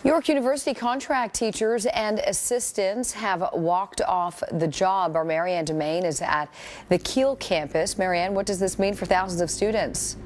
York University contract teachers and assistants have walked off the job. Our Marianne Dimain is at the Keele campus. Marianne, what does this mean for thousands of students?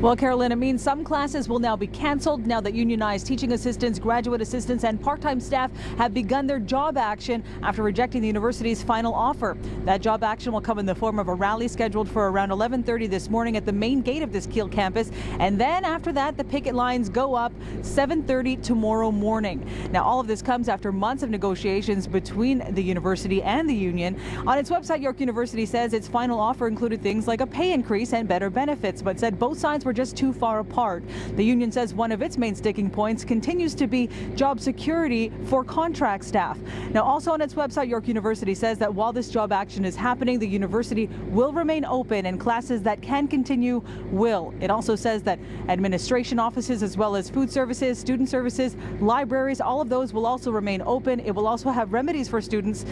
Well, Carolyn, it means some classes will now be canceled now that unionized teaching assistants, graduate assistants, and part-time staff have begun their job action after rejecting the university's final offer. That job action will come in the form of a rally scheduled for around 11:30 this morning at the main gate of this Keele campus. And then after that, the picket lines go up 7:30 tomorrow morning. Now, all of this comes after months of negotiations between the university and the union. On its website, York University says its final offer included things like a pay increase and better benefits, but said both sides were just too far apart. The union says one of its main sticking points continues to be job security for contract staff. Now, also on its website, York University says that while this job action is happening, the university will remain open and classes that can continue will. It also says that administration offices, as well as food services, student services, libraries, all of those will also remain open. It will also have remedies for students,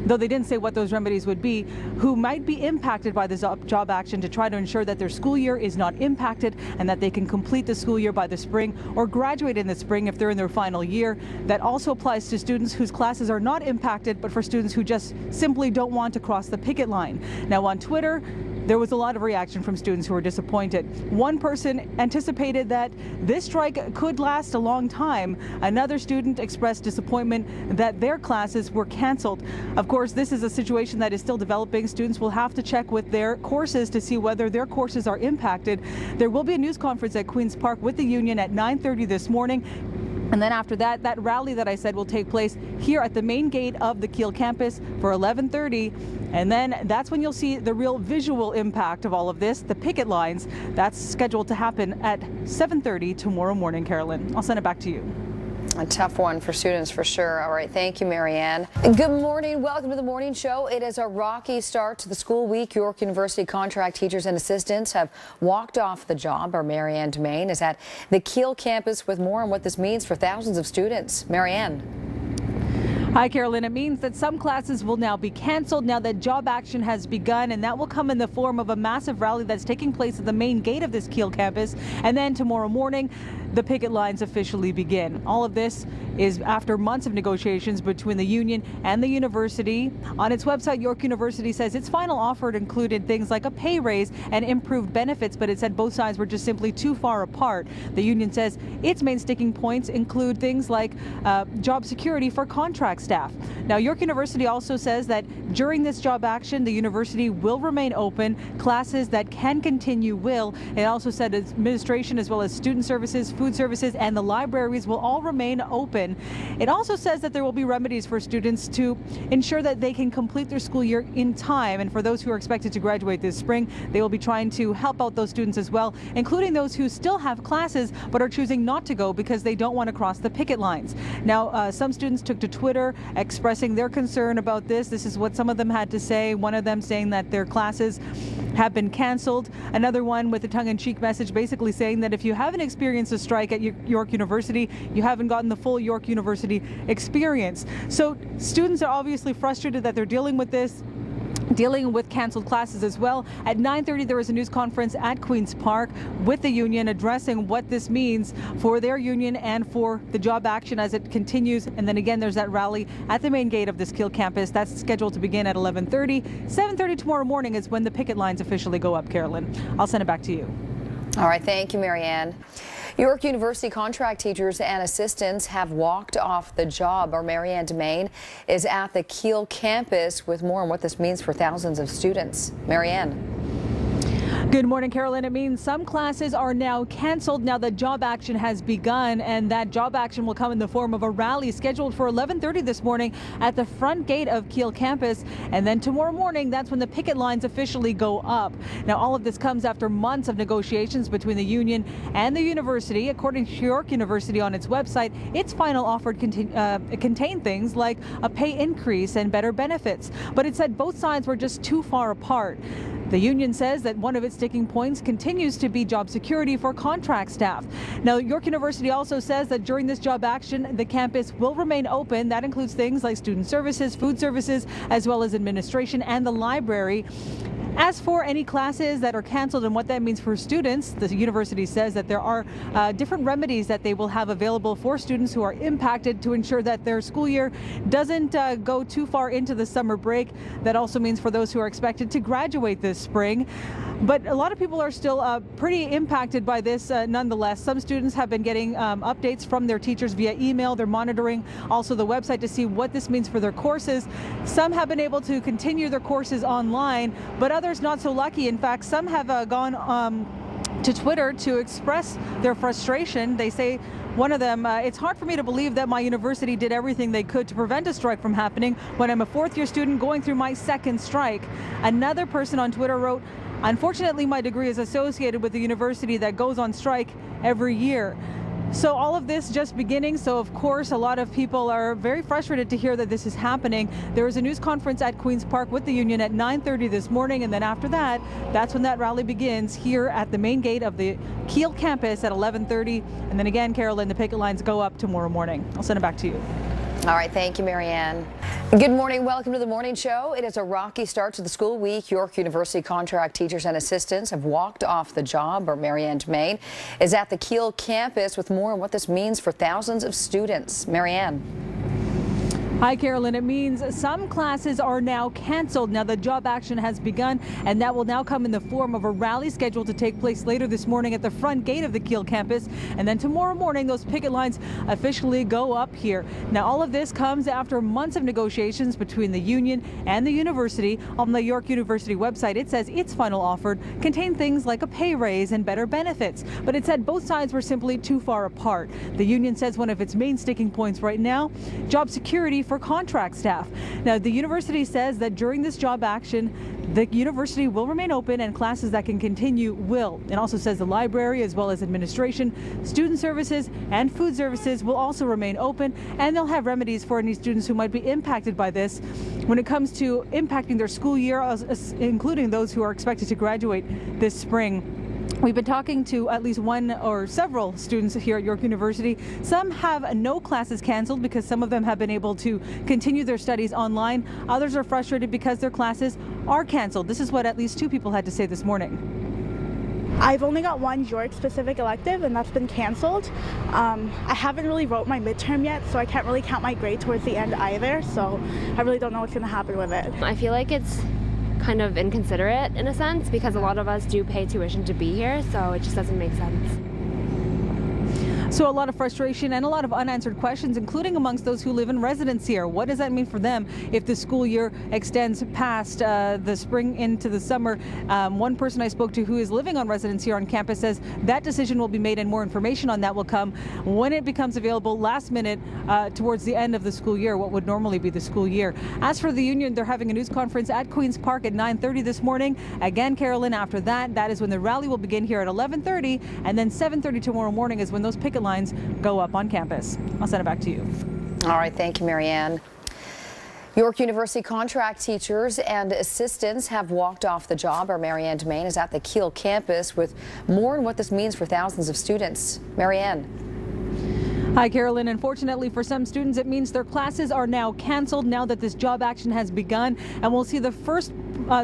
though they didn't say what those remedies would be, who might be impacted by this job action, to try to ensure that their school year is not impacted and that they can complete the school year by the spring or graduate in the spring if they're in their final year. That also applies to students whose classes are not impacted, but for students who just simply don't want to cross the picket line. Now, on Twitter, there was a lot of reaction from students who were disappointed. One person anticipated that this strike could last a long time. Another student expressed disappointment that their classes were canceled. Of course, this is a situation that is still developing. Students will have to check with their courses to see whether their courses are impacted. There will be a news conference at Queen's Park with the union at 9:30 this morning. And then after that, that rally that I said will take place here at the main gate of the Keele campus for 11:30. And then that's when you'll see the real visual impact of all of this, the picket lines. That's scheduled to happen at 7:30 tomorrow morning, Carolyn. I'll send it back to you. A tough one for students for sure. All right, thank you, Marianne. Good morning. Welcome to the morning show. It is a rocky start to the school week. York University contract teachers and assistants have walked off the job. Our Marianne Dimain is at the Keele campus with more on what this means for thousands of students. Marianne. Hi, Carolyn. It means that some classes will now be canceled now that job action has begun, and that will come in the form of a massive rally that's taking place at the main gate of this Keele campus. And then tomorrow morning, the picket lines officially begin. All of this is after months of negotiations between the union and the university. On its website, York University says its final offer included things like a pay raise and improved benefits, but it said both sides were just simply too far apart. The union says its main sticking points include things like job security for contract staff. Now, York University also says that during this job action, the university will remain open. Classes that can continue will. It also said administration, as well as student services, food services, and the libraries will all remain open. It also says that there will be remedies for students to ensure that they can complete their school year in time. And for those who are expected to graduate this spring, they will be trying to help out those students as well, including those who still have classes but are choosing not to go because they don't want to cross the picket lines. Now, some students took to Twitter expressing their concern about this. This is what some of them had to say. One of them saying that their classes have been canceled. Another one with a tongue-in-cheek message basically saying that if you haven't experienced a strike at York University, you haven't gotten the full York University experience. So students are obviously frustrated that they're dealing with this, dealing with canceled classes as well. At 9:30, there is a news conference at Queen's Park with the union addressing what this means for their union and for the job action as it continues. And then again, there's that rally at the main gate of this Keele campus. That's scheduled to begin at 11:30. 7:30 tomorrow morning is when the picket lines officially go up, Carolyn. I'll send it back to you. All right, thank you, Marianne. York University contract teachers and assistants have walked off the job. Our Marianne Dimain is at the Keele campus with more on what this means for thousands of students. Marianne. Good morning, Carolyn. It means some classes are now canceled now that job action has begun, and that job action will come in the form of a rally scheduled for 11:30 this morning at the front gate of Keele campus. And then tomorrow morning, that's when the picket lines officially go up. Now, all of this comes after months of negotiations between the union and the university. According to York University on its website, its final offer contained things like a pay increase and better benefits, but it said both sides were just too far apart. The union says that one of its sticking points continues to be job security for contract staff. Now, York University also says that during this job action, the campus will remain open. That includes things like student services, food services, as well as administration and the library. As for any classes that are canceled and what that means for students, the university says that there are different remedies that they will have available for students who are impacted to ensure that their school year doesn't go too far into the summer break. That also means for those who are expected to graduate this spring. But a lot of people are still pretty impacted by this nonetheless. Some students have been getting updates from their teachers via email. They're monitoring also the website to see what this means for their courses. Some have been able to continue their courses online, but others not so lucky. In fact, some have gone to Twitter to express their frustration. They say, one of them, it's hard for me to believe that my university did everything they could to prevent a strike from happening when I'm a fourth-year student going through my second strike. Another person on Twitter wrote, unfortunately, my degree is associated with the university that goes on strike every year. So all of this just beginning. So of course, a lot of people are very frustrated to hear that this is happening. There is a news conference at Queen's Park with the union at 9:30 this morning. And then after that, that's when that rally begins here at the main gate of the Keele campus at 11:30. And then again, Carolyn, the picket lines go up tomorrow morning. I'll send it back to you. All right, thank you, Marianne. Good morning. Welcome to the morning show. It is a rocky start to the school week. York University contract teachers and assistants have walked off the job. Or Marianne Dimain is at the Keele campus with more on what this means for thousands of students. Marianne. Hi, Carolyn. It means some classes are now canceled. Now the job action has begun, and that will now come in the form of a rally scheduled to take place later this morning at the front gate of the Keele campus. And then tomorrow morning, those picket lines officially go up here. Now, all of this comes after months of negotiations between the union and the university. On the York University website, it says its final offer contained things like a pay raise and better benefits. But it said both sides were simply too far apart. The union says one of its main sticking points right now, job security for contract staff. Now, the university says that during this job action, the university will remain open and classes that can continue will. It also says the library, as well as administration, student services, and food services will also remain open, and they'll have remedies for any students who might be impacted by this when it comes to impacting their school year, including those who are expected to graduate this spring. We've been talking to at least one or several students here at York University. Some have no classes canceled because some of them have been able to continue their studies online. Others are frustrated because their classes are canceled. This is what at least two people had to say this morning. I've only got one York-specific elective, and that's been canceled. I haven't really wrote my midterm yet, so I can't really count my grade towards the end either, so I really don't know what's going to happen with it. I feel like it's kind of inconsiderate in a sense because a lot of us do pay tuition to be here, so it just doesn't make sense. So a lot of frustration and a lot of unanswered questions, including amongst those who live in residence here. What does that mean for them if the school year extends past the spring into the summer? One person I spoke to who is living on residence here on campus says that decision will be made and more information on that will come when it becomes available last minute towards the end of the school year, what would normally be the school year. As for the union, they're having a news conference at Queen's Park at 9:30 this morning. Again, Carolyn, after that is when the rally will begin here at 11:30, and then 7:30 tomorrow morning is when those picket lines go up on campus. I'll send it back to you. All right, thank you, Marianne. York University contract teachers and assistants have walked off the job. Our Marianne Dimain is at the Keele campus with more on what this means for thousands of students. Marianne. Hi, Carolyn. Unfortunately for some students, it means their classes are now canceled now that this job action has begun, and we'll see the first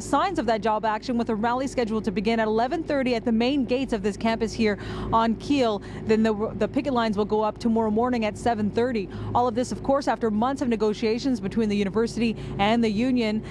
signs of that job action with a rally scheduled to begin at 11:30 at the main gates of this campus here on Keele. Then the picket lines will go up tomorrow morning at 7:30. All of this, of course, after months of negotiations between the university and the union.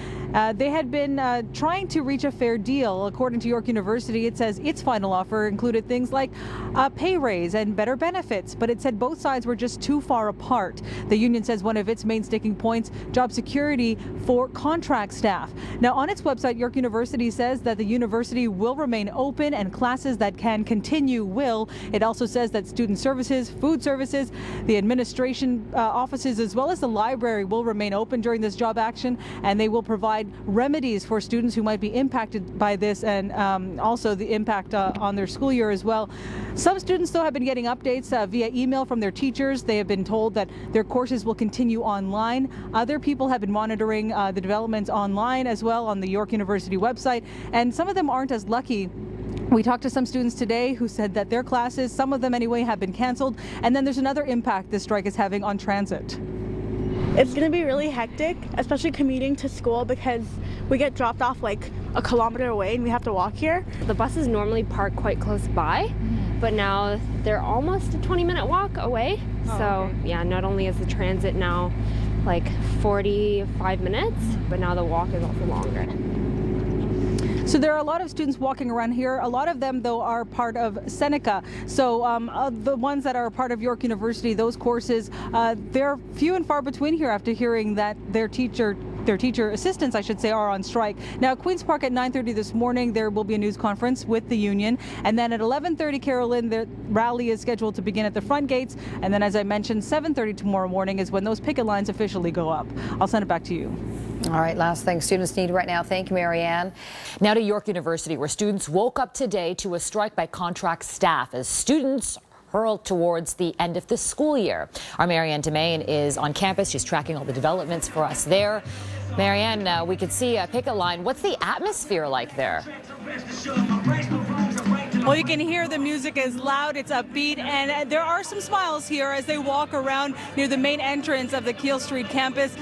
They had been trying to reach a fair deal. According to York University, it says its final offer included things like a pay raise and better benefits, but it said both sides were just too far apart. The union says one of its main sticking points, job security for contract staff. Now, on its website, York University says that the university will remain open and classes that can continue will. It also says that student services, food services, the administration offices, as well as the library will remain open during this job action, and they will provide remedies for students who might be impacted by this, and also the impact on their school year as well. Some students, though, have been getting updates via email from their teachers. They have been told that their courses will continue online. Other people have been monitoring the developments online as well on the York University website, and some of them aren't as lucky. We talked to some students today who said that their classes, some of them anyway, have been canceled. And then there's another impact this strike is having on transit. It's going to be really hectic, especially commuting to school, because we get dropped off like a kilometer away and we have to walk here. The buses normally park quite close by, but now they're almost a 20-minute walk away. Yeah, not only is the transit now like 45 minutes, but now the walk is also longer. So there are a lot of students walking around here. A lot of them, though, are part of Seneca. So the ones that are part of York University, those courses, they're few and far between here after hearing that their teacher assistants, I should say, are on strike. Now, at Queen's Park at 9:30 this morning, there will be a news conference with the union. And then at 11:30, Carolyn, the rally is scheduled to begin at the front gates. And then, as I mentioned, 7:30 tomorrow morning is when those picket lines officially go up. I'll send it back to you. All right, last thing students need right now. Thank you, Marianne. Now to York University, where students woke up today to a strike by contract staff as students hurled towards the end of the school year. Our Marianne Dimain is on campus. She's tracking all the developments for us there. Marianne, we could see a picket line. What's the atmosphere like there? Well, you can hear the music is loud, it's upbeat, and there are some smiles here as they walk around near the main entrance of the Keele Street campus.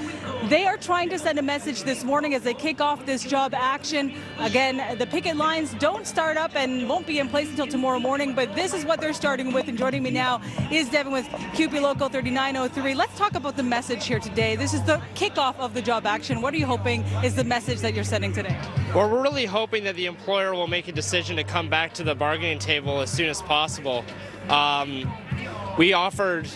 They are trying to send a message this morning as they kick off this job action. Again, the picket lines don't start up and won't be in place until tomorrow morning, but this is what they're starting with. And joining me now is Devin with CUPE Local 3903. Let's talk about the message here today. This is the kickoff of the job action. What are you hoping is the message that you're sending today? Well, we're really hoping that the employer will make a decision to come back to the bargaining table as soon as possible. We offered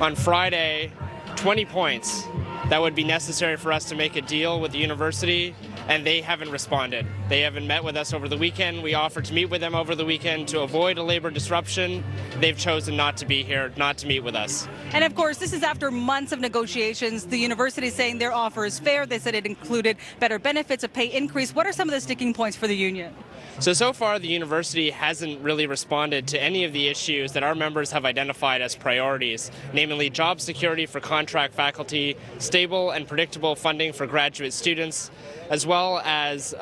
on Friday 20 points that would be necessary for us to make a deal with the university, and they haven't responded. They haven't met with us over the weekend. We offered to meet with them over the weekend to avoid a labor disruption. They've chosen not to be here, not to meet with us. And of course, this is after months of negotiations. The university is saying their offer is fair. They said it included better benefits, a pay increase. What are some of the sticking points for the union? So far, the university hasn't really responded to any of the issues that our members have identified as priorities, namely job security for contract faculty, stable and predictable funding for graduate students, as well as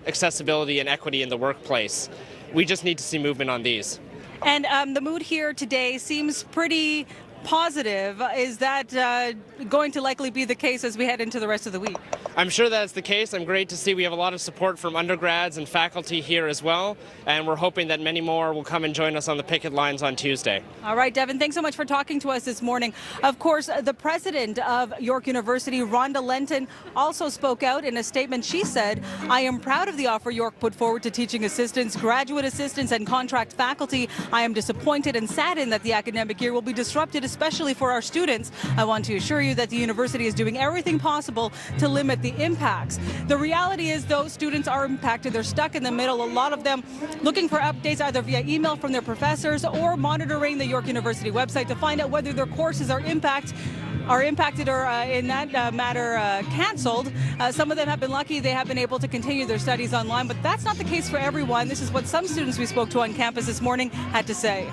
accessibility and equity in the workplace. We just need to see movement on these. And the mood here today seems pretty positive. Is that going to likely be the case as we head into the rest of the week? I'm sure that's the case. I'm great to see we have a lot of support from undergrads and faculty here as well, and we're hoping that many more will come and join us on the picket lines on Tuesday. All right, Devin, thanks so much for talking to us this morning. Of course, the president of York University, Rhonda Lenton, also spoke out in a statement. She said, "I am proud of the offer York put forward to teaching assistants, graduate assistants, and contract faculty. I am disappointed and saddened that the academic year will be disrupted, especially for our students. I want to assure you that the university is doing everything possible to limit the impacts." The reality is, though, students are impacted. They're stuck in the middle. A lot of them looking for updates either via email from their professors or monitoring the York University website to find out whether their courses are impacted or in that matter canceled. Some of them have been lucky. They have been able to continue their studies online, but that's not the case for everyone. This is what some students we spoke to on campus this morning had to say.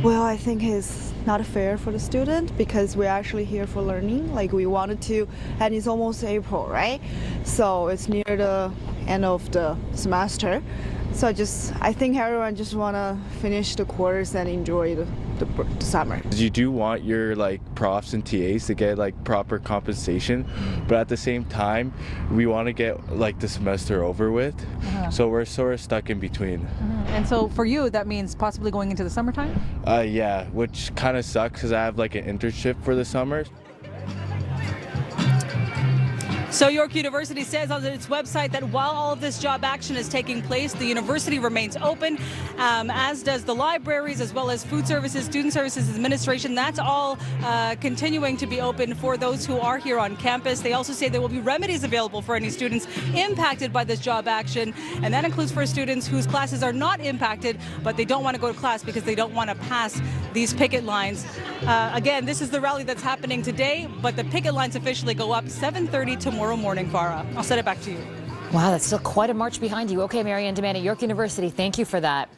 Well, I think it's not fair for the student because we're actually here for learning. Like we wanted to, and it's almost April, right? So it's near the end of the semester. So I think everyone just want to finish the course and enjoy the summer. You do want your profs and TAs to get proper compensation, but at the same time, we want to get the semester over with. So we're sort of stuck in between. And so for you, that means possibly going into the summertime? Yeah, which kind of sucks because I have an internship for the summer. So York University says on its website that while all of this job action is taking place, the university remains open, as does the libraries, as well as food services, student services administration. That's all continuing to be open for those who are here on campus. They also say there will be remedies available for any students impacted by this job action, and that includes for students whose classes are not impacted, but they don't want to go to class because they don't want to pass these picket lines. Again, this is the rally that's happening today, but the picket lines officially go up 7:30 tomorrow morning, Farah. I'll send it back to you. Wow, that's still quite a march behind you. Okay, Marianne Dimain at York University, thank you for that.